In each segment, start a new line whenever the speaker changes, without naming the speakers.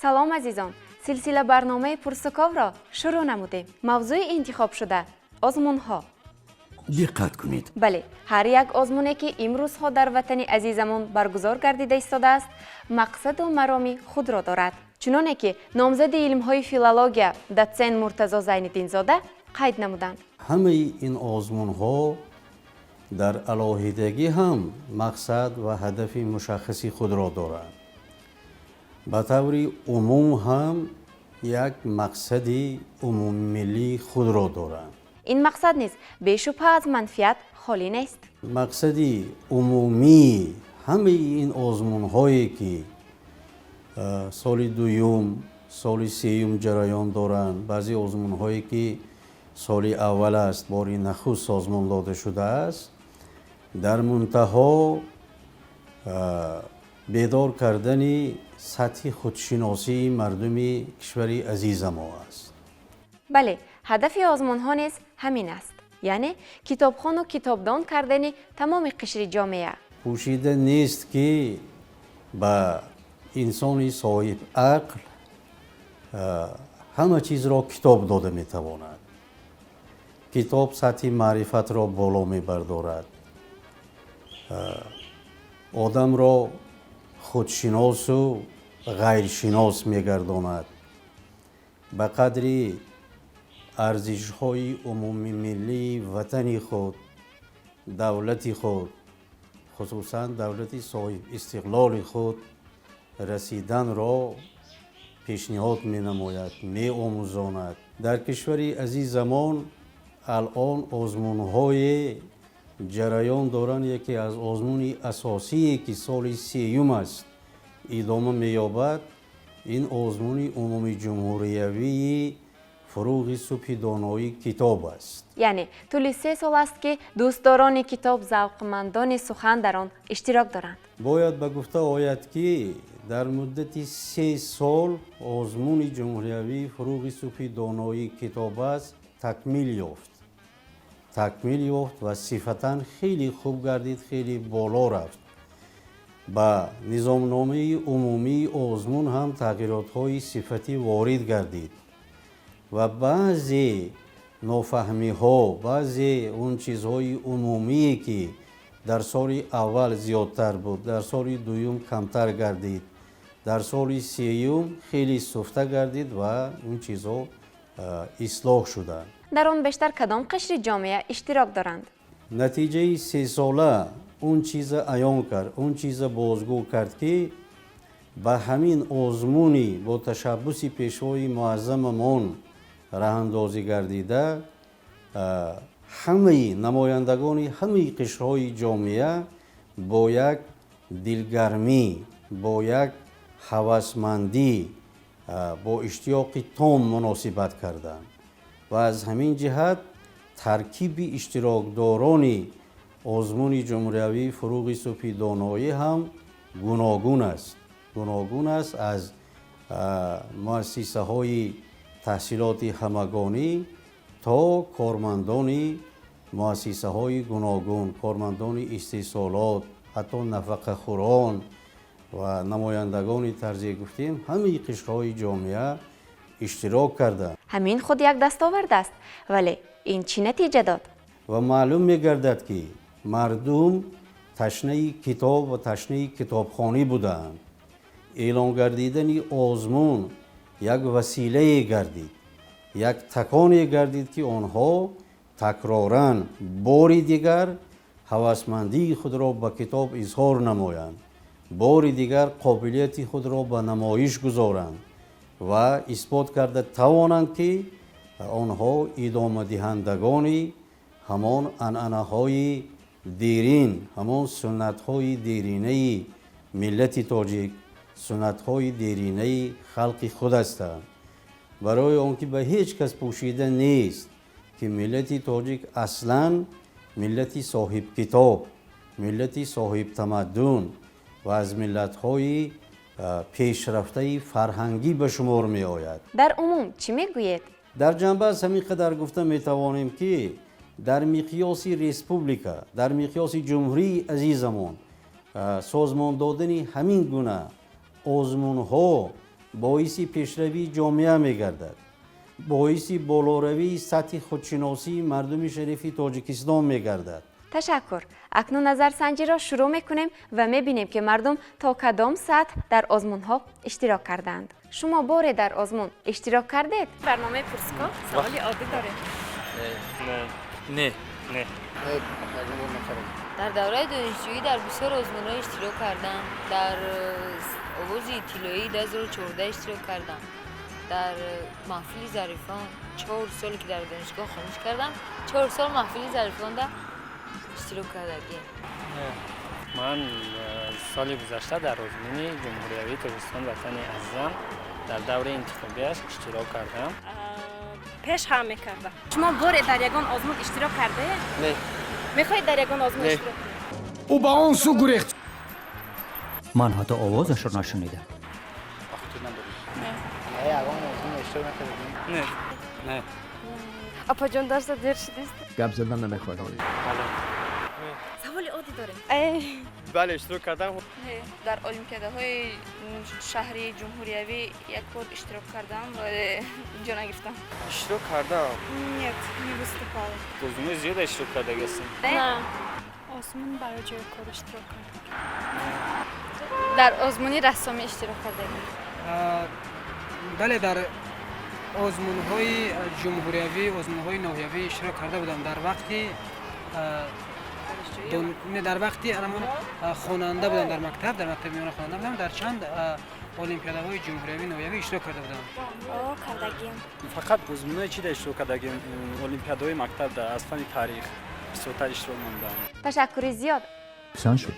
سلام عزیزان، سلسله برنامه پرسکاو را شروع نمودیم. موضوع انتخاب شده آزمون ها.
دقت کنید.
بله، هر یک آزمونه که امروز ها در وطن عزیزمون برگزار گردیده ایستاده است، مقصد و مرامی خود را دارد. چنانه که نامزد علم های فیلولوژیا دوچنت مرتضی زین‌الدین زاده قید نمودند.
همه این آزمون ها در علاهیدگی هم مقصد و هدف مشخصی خود را دارند. به طور عموم هم یک مقصد عمومی ملی خود را دارند.
این مقصد نیز بی‌شبهه از منفعت خالی نیست.
مقصد عمومی همه این آزمون هایی که سال دوم، سال سیوم جریان دارند، بعضی آزمون هایی که سال اول است بار نخست سازمان داده شده است، در منتها بیدار کردن سطح خودشناسی مردم کشور عزیز ما است.
بله، هدف آزمون ها نیز همین است، یعنی کتابخوان و کتابدان کردن تمام قشر جامعه.
پوشیده نیست که به انسان صاحب عقل همه چیز را کتاب داده می تواند. کتاب سطح معرفت را بالا می بردارد، آدم را خودشناس و غیرشناس می گرداند. به قدری ارزش های عمومی ملی وطن خود، دولت خود، خصوصا دولت صاحب استقلال خود رسیدن را پیشنهاد می نماید، می آموزاند. در کشور عزیزمان الان آزمون های جریان دارند. یکی از آزمون اساسی که سال سیوم است ادامه می یابد، این آزمون عمومی جمهوریوی فروغ صبح دانایی کتاب است.
یعنی طول 3 سال است که دوستداران کتاب ذوقمندان سخن در آن اشتراک دارند.
باید به گفته آید که در مدت 3 سال آزمون جمهوریوی فروغ صبح دانایی کتاب است تکمیل یافت و صفتاً خیلی خوب گردید، خیلی بالا رفت. با نظامنامه عمومی آزمون هم تغییرات های صفتی وارد گردید و بعضی نافهمی ها، بعضی اون چیزهای عمومی که در سال اول زیادتر بود، در سال دوم کمتر گردید، در سال سیوم خیلی سفته گردید و اون چیزها اصلاح شدند.
در آن بیشتر کدام قشر جامعه اشتراک دارند؟
نتیجه 3 ساله اون چیز عیان کرد، اون چیز بازگو کرد که به همین آزمونی با تشبس پیشوای معظممان راهاندازی گردیده، همه نمایندگان همه قشرهای جامعه با یک دلگرمی، با یک هوسمندی، با اشتیاق تام مناسبت کردند و از همین جهت ترکیب اشتراکداران آزمون جمهوریوی فروغ صبح دانایی هم گوناگون است از مؤسسه های تحصیلات همگانی تا کارمندان مؤسسه های گوناگون، کارمندان استحصالات، حتی نفقه خوران و نمایندگان طرزی گفتیم همه قشرهای جامعه اشتراک کرده.
همین خود یک دستاورد است، ولی این چی نتیجه داد؟
و معلوم می گردد که مردم تشنه کتاب و تشنه کتابخوانی بودند. اعلان گردیدن آزمون یک وسیله گردید، یک تکانی گردید که آنها تکراراً بار دیگر هوسمندی خود را به کتاب اظهار نمایند، بار دیگر قابلیت خود را به نمایش گذارند و اثبات کرده توانند که آنها ادامه دهندگان همان عنعنه های دیرین، همان سنت های دیرینه ملت تاجیک، سنت های دیرینه خلق خود هستند. برای آنکه به هیچ کس پوشیده نیست که ملت تاجیک اصلاً ملت صاحب کتاب، ملت صاحب تمدن و از ملت های پیشرفته فرهنگی به شمار می آید.
در عموم چی می گوید؟
در جنبه از همین قدر گفته می توانیم که در مقیاس ریسپوبلیکا، در مقیاس جمهوری عزیزمان، سازمان دادن همین گونه آزمون ها باعث پیشروی جامعه می‌گردد. باعث بالاروی سطح خودشناسی مردم شریف تاجیکستان می‌گردد.
تشکر. اکنون نظرسنجی را شروع میکنیم و میبینیم که مردم تا کدام سطح در آزمون ها اشتراک کردند. شما باره در آزمون اشتراک کردید؟ برنامه پرسکا سوالی عادی داره.
نه.
در دوره دانشجویی در بسیار آزمون‌ها اشتراک کردم. در آواز اطلاعی 2014 اشتراک کردم. در محفل ظریفان 4 سالی که در دانشگاه خاموش کردم 4 سال محفل ظریفان در اشتراک کردم.
من سال گذشته در آزمون جمهوری تاجیکستان وطن عزیزم در دوره انتخابیش اشتراک کردم.
پیش هم میکردم.
شما باره در یگان آزمون اشتراک کرده؟
نه.
میخواید در یگان آزمون اشتراک کنید؟
او با آن سو گریخت.
من حتی آوازش را نشنیدم.
نه.
اپا جان درس دیر شدیست.
گپ زدن نمیخواد.
سوالی عادی داره.
بله اشتراک کردم.
در المپیادهای شهری جمهوریوی یک بار اشتراک کردم و جا نگرفتم.
اشتراک کردم.
نیت نیوستفال.
آزمون زیاد اشتراک کرده هستم.
نه. آزمون برای جای کار اشتراک کردم. در آزمونی رسامی اشتراک کردم.
بله در آزمون‌های جمهوریوی، آزمون‌های ناحیوی اشتراک کرده بودم. در وقتی خواننده بودم در مکتب میانه خواننده بودم. در چند المپیادهای جمهوریوی ناحیوی اشتراک کرده بودم.
کردگیم.
فقط آزمونای چی در اشتراک کردم؟ المپیادهای مکتب در از فن تاریخ بسیار اشتراک نمودم.
تشکری زیاد.
پسند شد.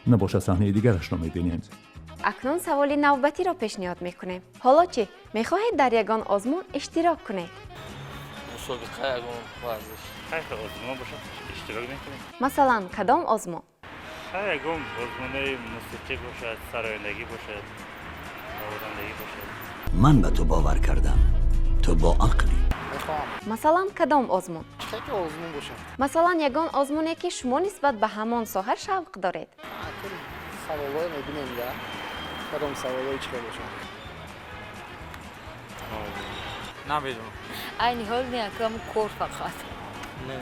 نباشه صحنه دیگرش را می‌بینیم.
اکنون سوالی نوبتی را پیشنهاد میکنیم. حالا چی؟ میخواهید در یگان آزمون اشتراک کنید؟
مسابقه یگان ورزش. آزمون باشه اشتراک میکنیم.
مثلا کدام آزمون؟
شاید یگان آزمونای موسیقی باشد، سرایندگی باشد، نوازندگی باشد.
من به تو باور کردم. تو با عقلی.
مثلا کدام آزمون؟
چه آزمون باشه؟
مثلا یگان آزمونی که شما نسبت به همان ساحه شوق دارید.
سوالای میبینیم یا کدام سوالای چه باشه؟
نمیدونم.
این حال نیکم کور فقط.
نه.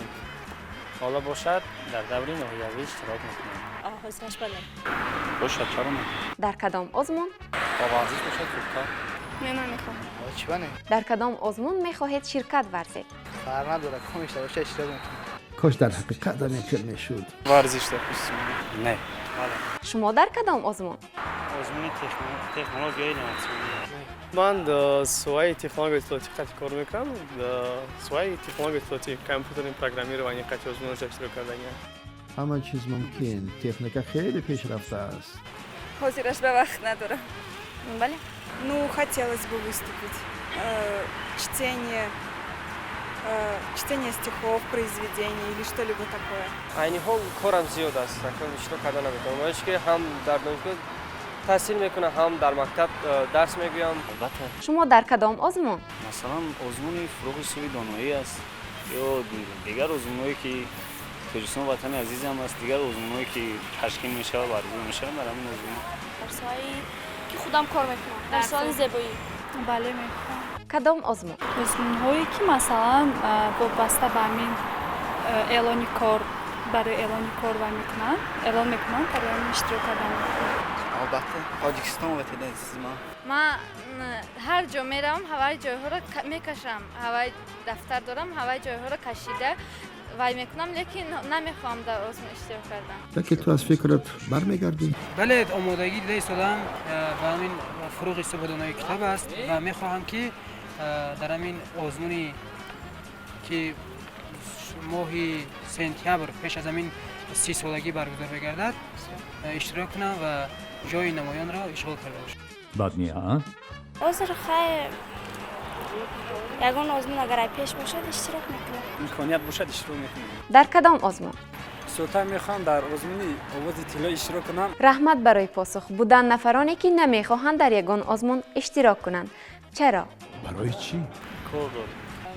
حالا باشد در دوره ناحیوی اشتراک میکنم.
حسنش بله.
باشد چرا نه؟
در کدام آزمون؟
با ورزش باشد فوتبال.
نه نمیخوام.
چی بنه؟
در کدام آزمون میخواهید شرکت ورزید؟
فرق نداره کمش باشه اشتراک میکنم.
کاش در حقیقت در نکل میشد.
ورزش در نه.
شما در کدام آزمون؟
آزمون تکنولوژی نوسازی.
من در سوای تکنولوژی اطلاعاتی قطعی کار میکنم. در سوای تکنولوژی اطلاعاتی کامپیوتر پروگرامی رو این قطعی آزمون اشتراک کردم.
همه چیز ممکن. تکنیک خیلی پیشرفته است.
حاضرش به وقت ندارم.
بله.
Ну, хотелось бы выступить. Чтение стихов, произведений или что-либо такое.
این حال کارم زیاد است. اشتراک کردن نمیتونم. ولی که هم در دانشگاه تحصیل میکنم هم در مکتب درس میگویم.
البته
شما در کدام آزمون؟
مثلا آزمون فروغ سوی دانایی است یا دیگر آزمونایی که تاجیکستان وطن عزیزم است، دیگر آزمونایی که تشکیل میشه و برگزار میشه در همین آزمون.
درسایی که خودم کار میکنم. درسای زیبایی. بله میکنم.
کدام آزمون؟
آزمون‌هایی که مثلا وابسته به همین اعلان کار برای اعلان کار میکنن برای همین اشتراک کردن.
البته تاجیکستان وطن عزیزم.
من هر جا میرم هوای جایها رو میکشم. هوای دفتر دارم هوای جایها رو کشیده وای میکنم لیکن نمیخوام در آزمون اشتراک کردم.
لکه تو از فکرت برمیگردی؟
بله آمادگی دیده ایستادم و همین فروغ استفاده کتاب است و میخواهم که در همین آزمونی که ماهی سپتامبر پیش از همین 30 سالگی برگزار بگردد اشتراک کنم و جای نمایان را اشغال کرده باشم.
بد نیه ها؟
عذر خیر. یگان آزمون اگر پیش باشد اشتراک میکنم.
امکانیت باشد اشتراک میکنم.
در کدام آزمون؟
سلطان میخوام در آزمون آواز اطلاعی اشتراک کنم.
رحمت برای پاسخ بودن نفرانی که نمیخواهند در یگان آزمون اشتراک کنند. چرا؟
برای چی؟
کار دارم.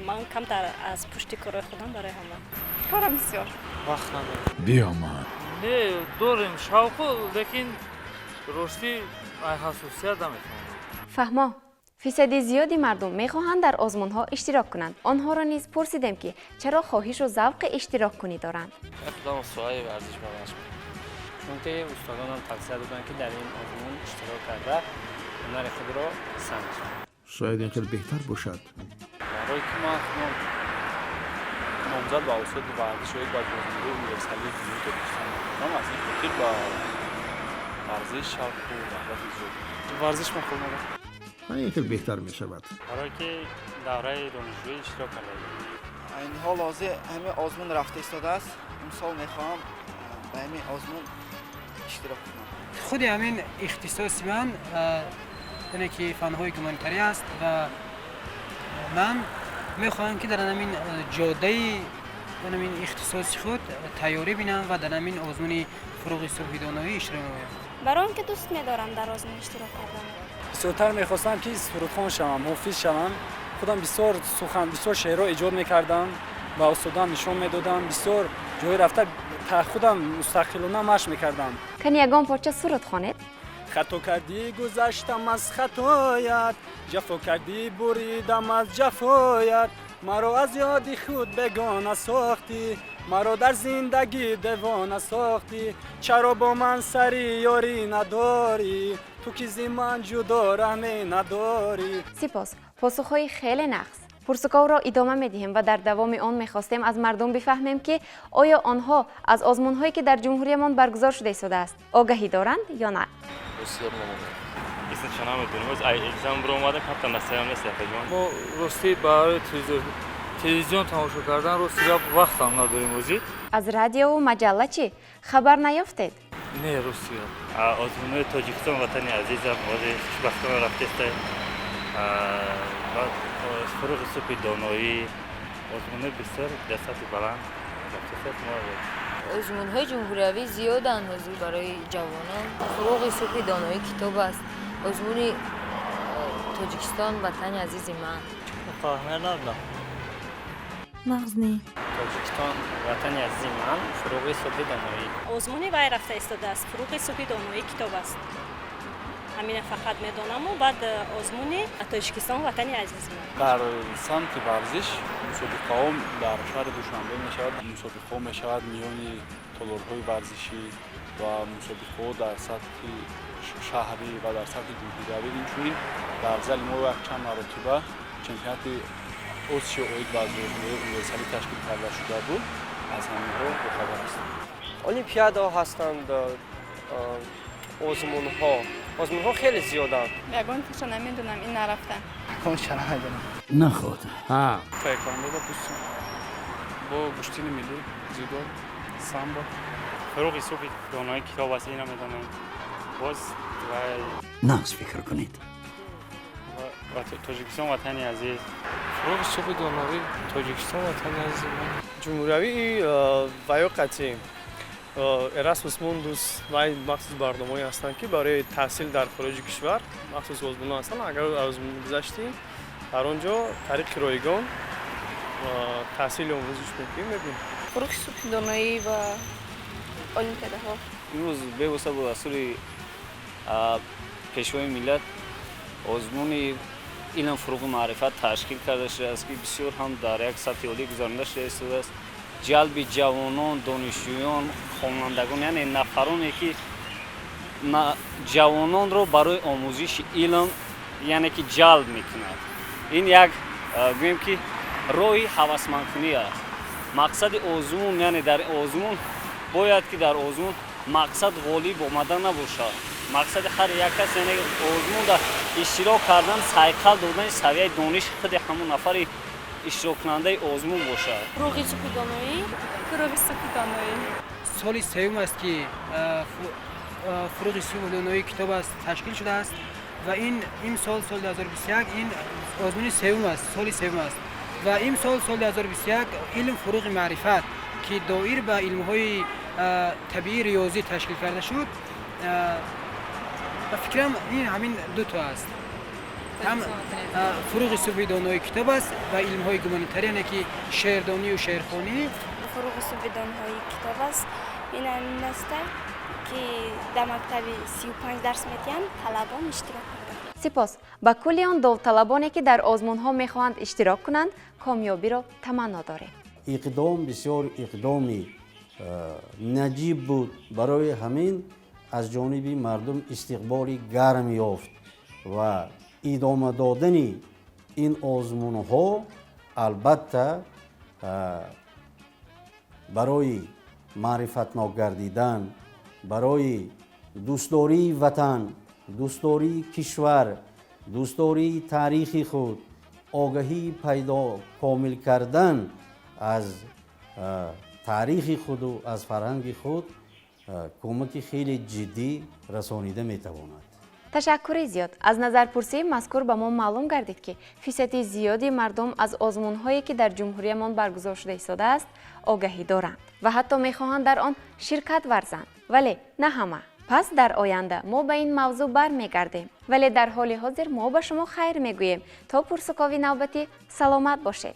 من کمتر از پشت کار خودم برای همه. کارم بسیار.
وقت ندارم.
بیا من.
نه داریم شوق لیکن رشدی ای حساسیت نمیکنم.
فهما فیصدی زیادی مردم میخواهند در آزمون‌ها اشتراک کنند. آنها را نیز پرسیدیم که چرا خواهش و ذوق اشتراک کنی دارند.
اقدام سوای ورزش باش. چون که استادان هم توصیه دادن که در این آزمون اشتراک کرده هنر خود را سنجید.
شاید این خیلی بهتر باشد.
برای که ما نامزد با استاد ورزش و یک بازیکن یونیورسالی دیگه داشتم. ما از این خاطر با ورزش شوق و رغبت زیاد. ورزش من خوب ندارم.
این خیلی بهتر می شود.
برای که دوره دانشجویی اشتراک کردم.
این حال حاضر همه آزمون رفته ایستاده است. امسال میخوام به همین آزمون اشتراک کنم.
خود همین اختصاص من اینه که فنهای گومانیتری است و من میخواهم که در همین جاده همین اختصاص خود تیاری بینم و در همین آزمون فروغ صبح دانایی اشتراک کنم.
برای اینکه دوست می‌دارم در آزمون اشتراک کردم.
بسیارتر میخواستم که سرودخوان شوم، حافظ شوم. خودم بسیار سخن، بسیار شعرها ایجاد میکردم و استادان نشون میدادم. بسیار جای رفته خودم مستقلانه مشق میکردم.
کن یگان پارچه سرود خوانید؟
خطا کردی گذشتم از خطایت، جفا کردی بریدم از جفایت، مرا از یادی خود بگانه ساختی، مرا در زندگی دیوانه ساختی، چرا با من سری یاری نداری، تو که زی من جدا رحمی نداری.
سپاس. پاسخهای خیلی نقص. پرسکاو را ادامه می‌دهیم و در دوام آن می‌خواستیم از مردم بفهمیم که آیا آنها از آزمون‌هایی که در جمهوریمان برگزار شده ایستاده است آگاهی دارند یا نه.
بسیار ممنون. ایسا چنان می‌دونیم از اگزام برو اومدم کپتان نستیم نیست پژمان.
ما راستی برای تلویزیون تماشا کردن راستی وقت هم نداریم وزید.
از رادیو و مجله چی خبر نیافتید؟
نه راستی.
آزمون‌های تاجیکستان وطن عزیزم واسه وقتا رفته است. بعد فروغ صبح دانایی آزمون بسیار در سطح بلند رفته است. ما
آزمون‌های جمهوری زیادند حضور برای جوانان. فروغ صبح دانایی کتاب است. آزمون تاجیکستان وطن عزیز من.
فهمه ندارم.
مغزنی.
تاجیکستان وطن عزیز من فروغ صبح دانایی.
آزمون وی رفته ایستاده است. فروغ صبح دانایی کتاب است. همین فقط میدانم و بعد آزمون تاجیکستان وطن عزیز من.
در سمت ورزش مسابقه‌ها در شهر دوشنبه می‌شود. مسابقه‌ها می‌شود میان تالارهای ورزشی و مسابقه‌ها در سطح شهری و در سطح جمهوری. اینچنین در زل ما یک چند مرتبه چمپیونات آسیا اوید بازی‌های یونیورسالی تشکیل کرده شده بود. از همین‌ها خبر هستم.
المپیادا هستند آزمون‌ها خیلی زیادند.
یگان چرا نمیدونم این نرفتم.
کن چرا ندارم.
نخود.
تایکواندو دا دوستم. با گشتین ملی جودو سامبا.
فروغ صبح دانایی کتاب است اینا می‌دونم. باز و
نقص فکر کنید.
تاجیکستان وطن عزیز.
فروغ صبح دانایی تاجیکستان وطن عزیز من. جمهوری وایو قطعی اراسموس موندوس و مخصوص برنامه‌ای هستند که برای تحصیل در خارج کشور مخصوص آزمون‌ها هستند. اگر آزمون گذاشتیم در آنجا طریق رایگان تحصیل آموزش می‌کنیم.
فروغ صبح دانایی و المپیادها.
امروز به واسطه اصول پیشوای ملت آزمون علم فروغ معرفت تشکیل کرده شده است که بسیار هم در یک سطح عالی گذرانده شده است. جلب جوانان، دانشجویان، خوانندگان یعنی نفرانی که جوانان رو برای آموزش علم یعنی که جلب میکند. این یک گوییم که روی هوسمندکنی است. مقصد آزمون یعنی در آزمون باید که در آزمون مقصد غالب آمدن نباشد. مقصد هر یک کس یعنی آزمون در اشتراک کردن سایقل دادن سویه دانش خود همون نفر اشتراک کننده آزمون باشد.
فروغ صبح دانایی. فروغ صبح دانایی.
سال سوم است که فروغ صبح دانایی کتاب است تشکیل شده است و این سال 2021 این آزمون سوم است، سال سوم است و این سال 2021 علم فروغ معرفت که دایر به علم‌های طبیعی ریاضی تشکیل کرده شد و فکرم این همین دو تا است. هم فروغ صبح دانایی کتاب است و علم‌های گومانیتری یعنی که شعردانی و شعرخوانی.
فروغ صبح دانایی کتاب است. این همین است که در مکتب 35 درس میدن طلبان اشتراک کردن.
سپاس با کلی آن داوطلبانی که در آزمون‌ها می‌خواهند اشتراک کنند کامیابی را تمنا داریم.
اقدام بسیار اقدامی نجیب بود. برای همین از جانب مردم استقبالی گرم یافت و ادامه دادن این آزمون‌ها البته برای معرفتناک گردیدن، برای دوستداری وطن، دوستداری کشور، دوستداری تاریخی خود، آگاهی پیدا کامل کردن از تاریخ خود و از فرهنگ خود کمک خیلی جدی رسانیده میتواند.
تشکر زیاد. از نظرپرسی مذکور به ما معلوم گردید که فیصد زیادی مردم از آزمون‌هایی که در جمهوریمان برگزار شده ایستاده است آگاهی دارند و حتی می‌خواهند در آن شرکت ورزند، ولی نه همه. پس در آینده ما به این موضوع برمیگردیم، ولی در حال حاضر ما به شما خیر میگوییم تا پرسکاوی نوبتی سلامت باشید.